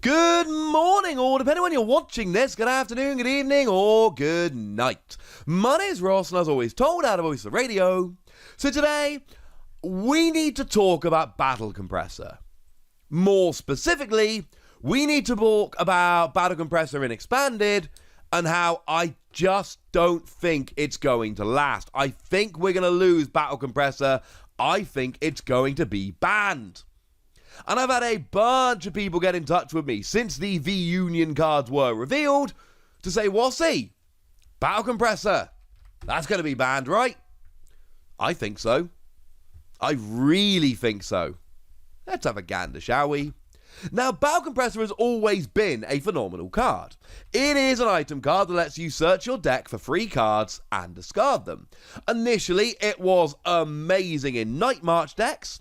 Good morning, or depending on when you're watching this, good afternoon, good evening, or good night. My name is Ross, and as always, told out of voice of radio. So today, we need to talk about Battle Compressor. More specifically, we need to talk about Battle Compressor in Expanded, and how I just don't think it's going to last. I think we're going to lose Battle Compressor. I think it's going to be banned. And I've had a bunch of people get in touch with me since the V-Union cards were revealed to say, Wassy, Battle Compressor, that's going to be banned, right? I think so. I really think so. Let's have a gander, shall we? Now, Battle Compressor has always been a phenomenal card. It is an item card that lets you search your deck for free cards and discard them. Initially, it was amazing in Night March decks,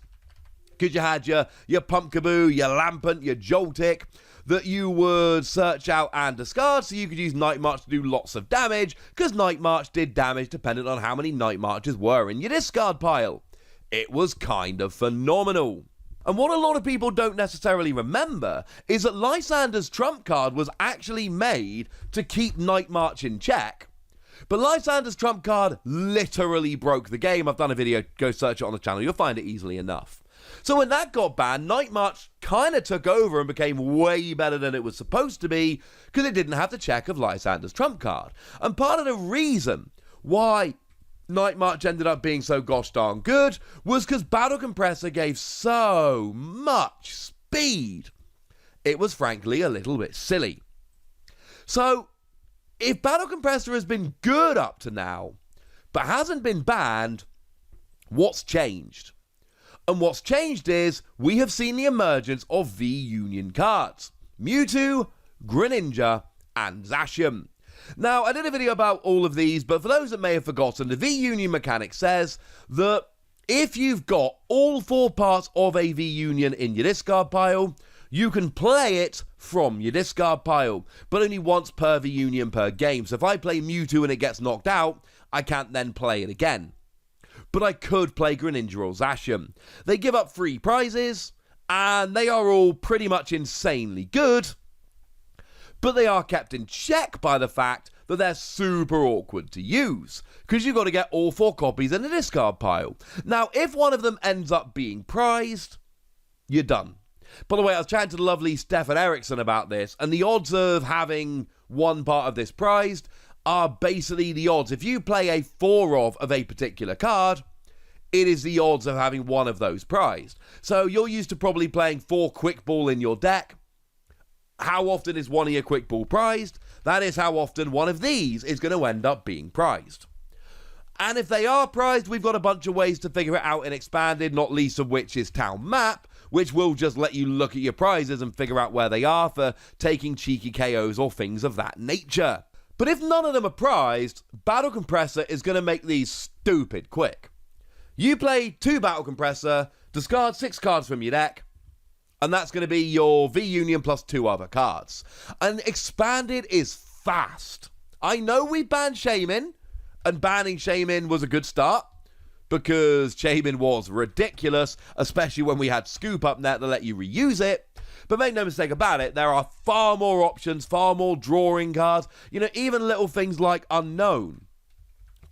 because you had your Pumpkaboo, your Lampent, your Joltik, that you would search out and discard, so you could use Night March to do lots of damage, because Night March did damage dependent on how many Night Marches were in your discard pile. It was kind of phenomenal. And what a lot of people don't necessarily remember is that Lysander's trump card was actually made to keep Night March in check. But Lysander's trump card literally broke the game. I've done a video, go search it on the channel, you'll find it easily enough. So when that got banned, Night March kind of took over and became way better than it was supposed to be because it didn't have the check of Lysander's trump card. And part of the reason why Night March ended up being so gosh darn good was because Battle Compressor gave so much speed. It was frankly a little bit silly. So if Battle Compressor has been good up to now, but hasn't been banned, what's changed? And what's changed is we have seen the emergence of V-Union cards. Mewtwo, Greninja, and Zacian. Now, I did a video about all of these, but for those that may have forgotten, the V-Union mechanic says that if you've got all four parts of a V-Union in your discard pile, you can play it from your discard pile, but only once per V-Union per game. So if I play Mewtwo and it gets knocked out, I can't then play it again. But I could play Greninja or Zacian. They give up free prizes, and they are all pretty much insanely good, but they are kept in check by the fact that they're super awkward to use, because you've got to get all four copies in a discard pile. Now, if one of them ends up being prized, you're done. By the way, I was chatting to the lovely Stefan Eriksson about this, and the odds of having one part of this prized are basically the odds. If you play a 4 of a particular card, it is the odds of having one of those prized. So you're used to probably playing 4 Quick Ball in your deck. How often is one of your Quick Ball prized? That is how often one of these is going to end up being prized. And if they are prized, we've got a bunch of ways to figure it out in Expanded, not least of which is Town Map, which will just let you look at your prizes and figure out where they are for taking cheeky KOs or things of that nature. But if none of them are prized, Battle Compressor is going to make these stupid quick. You play 2 Battle Compressor, discard 6 cards from your deck, and that's going to be your V-Union plus 2 other cards. And Expanded is fast. I know we banned Shaman, and banning Shaman was a good start, because Shaman was ridiculous, especially when we had Scoop Up Net that let you reuse it. But make no mistake about it, there are far more options, far more drawing cards. You know, even little things like Unknown.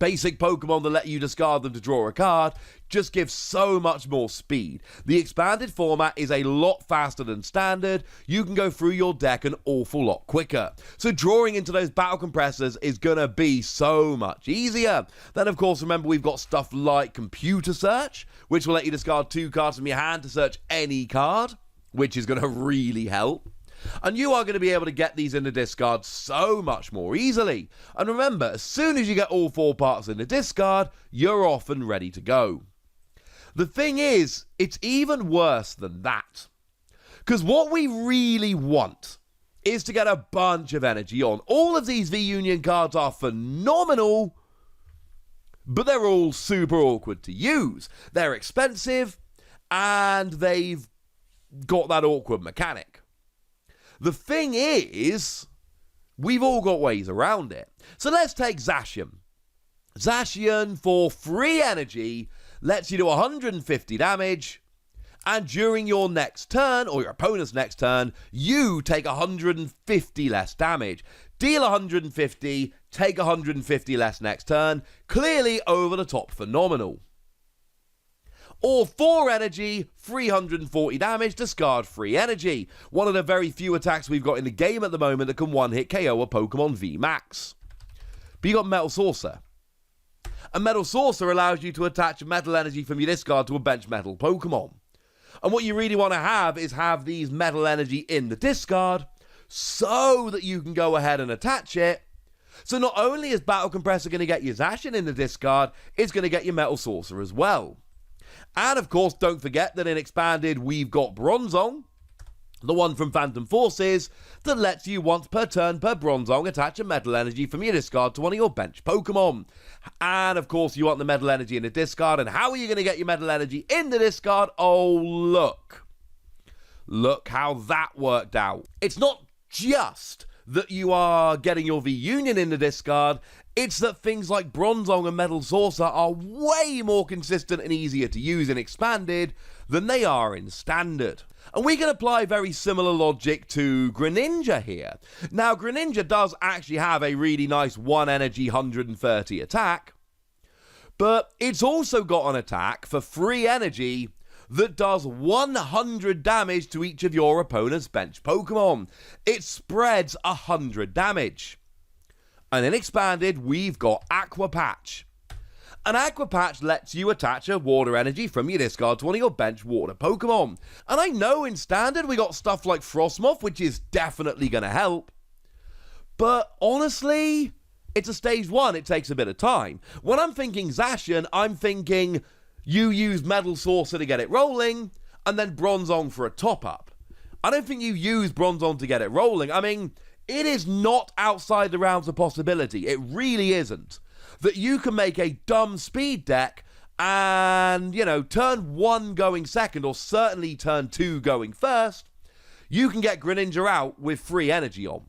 Basic Pokemon that let you discard them to draw a card just gives so much more speed. The Expanded format is a lot faster than Standard. You can go through your deck an awful lot quicker. So drawing into those Battle Compressors is going to be so much easier. Then, of course, remember we've got stuff like Computer Search, which will let you discard 2 cards from your hand to search any card, which is going to really help. And you are going to be able to get these in the discard so much more easily. And remember, as soon as you get all 4 parts in the discard, you're off and ready to go. The thing is, it's even worse than that. Because what we really want is to get a bunch of energy on. All of these V-Union cards are phenomenal, but they're all super awkward to use. They're expensive, and they've got that awkward mechanic. The thing is, we've all got ways around it. So let's take Zacian. Zacian, for free energy, lets you do 150 damage And during your next turn, or your opponent's next turn, you take 150 less damage. Deal 150, take 150 less next turn. Clearly over the top phenomenal. Or 4 energy, 340 damage, discard 3 energy. One of the very few attacks we've got in the game at the moment that can one-hit KO a Pokemon VMAX. But you got Metal Saucer. A Metal Saucer allows you to attach metal energy from your discard to a bench metal Pokemon. And what you really want to have is have these metal energy in the discard so that you can go ahead and attach it. So not only is Battle Compressor going to get your Zacian in the discard, it's going to get your Metal Saucer as well. And of course, don't forget that in Expanded, we've got Bronzong, the one from Phantom Forces, that lets you once per turn per Bronzong attach a metal energy from your discard to one of your bench Pokemon. And of course, you want the metal energy in the discard. And how are you going to get your metal energy in the discard? Oh, look. Look how that worked out. It's not just that you are getting your V-Union in the discard, it's that things like Bronzong and Metal Saucer are way more consistent and easier to use in Expanded than they are in Standard. And we can apply very similar logic to Greninja here. Now, Greninja does actually have a really nice 1 energy 130 attack, but it's also got an attack for 3 energy that does 100 damage to each of your opponent's bench Pokemon. It spreads 100 damage. And in Expanded, we've got Aqua Patch. An Aqua Patch lets you attach a water energy from your discard to one of your bench water Pokemon. And I know in Standard we got stuff like Frostmoth, which is definitely going to help. But honestly, it's a stage 1, it takes a bit of time. When I'm thinking Zacian, I'm thinking you use Metal Saucer to get it rolling, and then Bronzong for a top-up. I don't think you use Bronzong to get it rolling. I mean, it is not outside the realms of possibility. It really isn't. That you can make a dumb speed deck and, you know, turn 1 going second, or certainly turn 2 going first, you can get Greninja out with 3 energy on.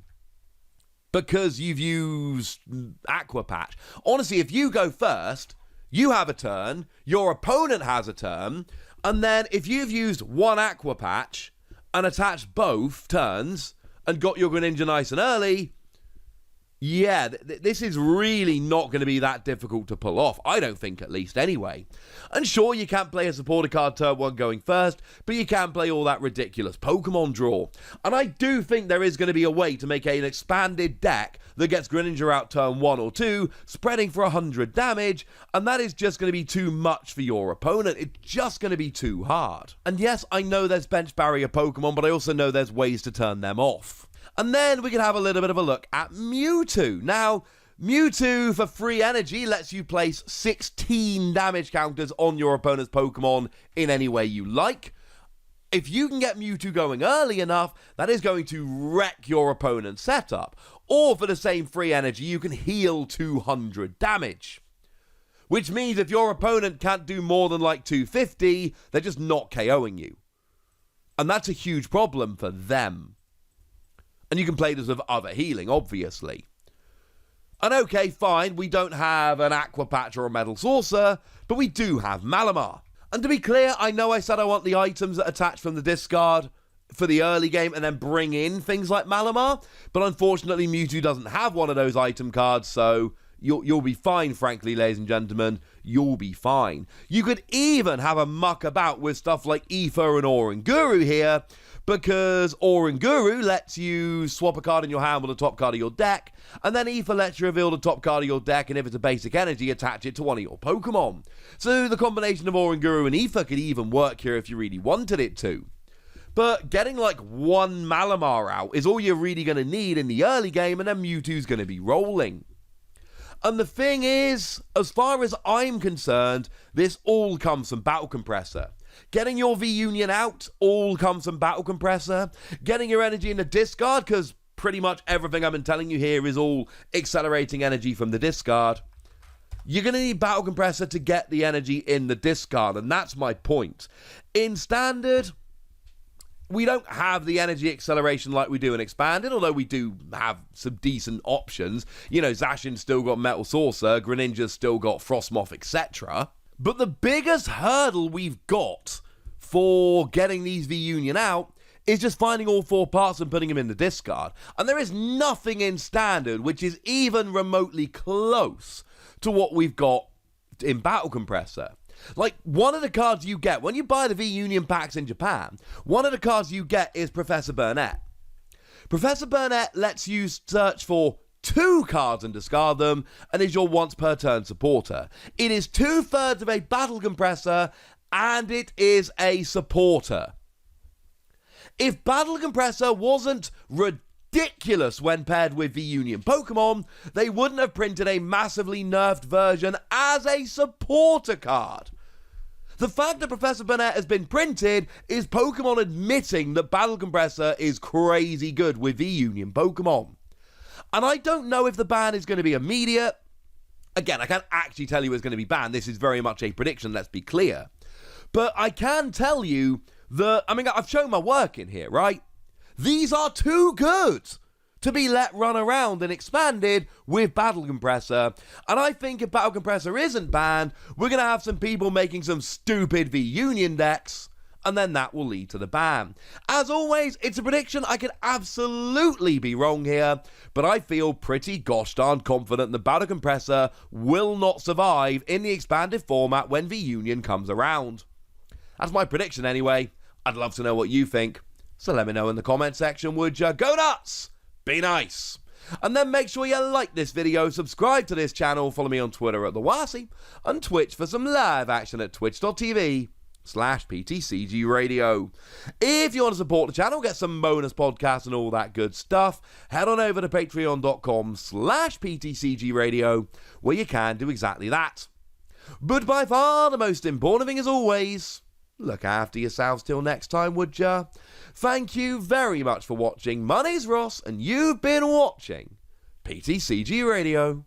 Because you've used Aqua Patch. Honestly, if you go first, you have a turn, your opponent has a turn, and then if you've used 1 Aqua Patch and attached both turns and got your Greninja nice and early, yeah, this is really not going to be that difficult to pull off. I don't think, at least, anyway. And sure, you can't play a supporter card turn 1 going first, but you can play all that ridiculous Pokemon draw. And I do think there is going to be a way to make an expanded deck that gets Greninja out turn 1 or 2, spreading for 100 damage, and that is just going to be too much for your opponent. It's just going to be too hard. And yes, I know there's bench barrier Pokemon, but I also know there's ways to turn them off. And then we can have a little bit of a look at Mewtwo. Now, Mewtwo for 3 energy lets you place 16 damage counters on your opponent's Pokemon in any way you like. If you can get Mewtwo going early enough, that is going to wreck your opponent's setup. Or for the same 3 energy, you can heal 200 damage. Which means if your opponent can't do more than like 250, they're just not KOing you. And that's a huge problem for them. And you can play this with other healing, obviously. And okay, fine, we don't have an Aqua Patch or a Metal Saucer, but we do have Malamar. And to be clear, I know I said I want the items that attach from the discard for the early game and then bring in things like Malamar, but unfortunately Mewtwo doesn't have one of those item cards, so you'll be fine, frankly, ladies and gentlemen. You'll be fine. You could even have a muck about with stuff like Aether and Oranguru here, because Oranguru lets you swap a card in your hand with the top card of your deck, and then Aether lets you reveal the top card of your deck, and if it's a basic energy, attach it to one of your Pokemon. So the combination of Oranguru and Aether could even work here if you really wanted it to. But getting like 1 Malamar out is all you're really going to need in the early game, and then Mewtwo's going to be rolling. And the thing is, as far as I'm concerned, this all comes from Battle Compressor. Getting your V-Union out all comes from Battle Compressor. Getting your energy in the discard, because pretty much everything I've been telling you here is all accelerating energy from the discard. You're going to need Battle Compressor to get the energy in the discard, and that's my point. In Standard, we don't have the energy acceleration like we do in Expanded, although we do have some decent options. You know, Zacian's still got Metal Saucer, Greninja's still got Frostmoth, etc. But the biggest hurdle we've got for getting these V-Union out is just finding all 4 parts and putting them in the discard. And there is nothing in Standard which is even remotely close to what we've got in Battle Compressor. Like, one of the cards you get, when you buy the V-Union packs in Japan, one of the cards you get is Professor Burnett. Professor Burnett lets you search for 2 cards and discard them, and is your once per turn supporter. It is 2/3 of a Battle Compressor, and it is a supporter. If Battle Compressor wasn't ridiculous when paired with V-Union Pokemon, they wouldn't have printed a massively nerfed version as a supporter card. The fact that Professor Burnett has been printed is Pokemon admitting that Battle Compressor is crazy good with V-Union Pokemon. And I don't know if the ban is going to be immediate. Again, I can't actually tell you it's going to be banned. This is very much a prediction, let's be clear. But I can tell you that, I mean, I've shown my work in here, right? These are too good to be let run around and expanded with Battle Compressor. And I think if Battle Compressor isn't banned, we're going to have some people making some stupid V-Union decks, and then that will lead to the ban. As always, it's a prediction. I could absolutely be wrong here, but I feel pretty gosh darn confident the Battle Compressor will not survive in the expanded format when V-Union comes around. That's my prediction anyway. I'd love to know what you think, so let me know in the comment section, would ya? Go nuts! Be nice! And then make sure you like this video, subscribe to this channel, follow me on Twitter at The Wasi, and Twitch for some live action at twitch.tv/PTCG Radio. If you want to support the channel, get some bonus podcasts and all that good stuff, head on over to patreon.com/PTCG Radio, where you can do exactly that. But by far the most important thing, as always, look after yourselves till next time, would ya? Thank you very much for watching. My name's Ross, and you've been watching PTCG Radio.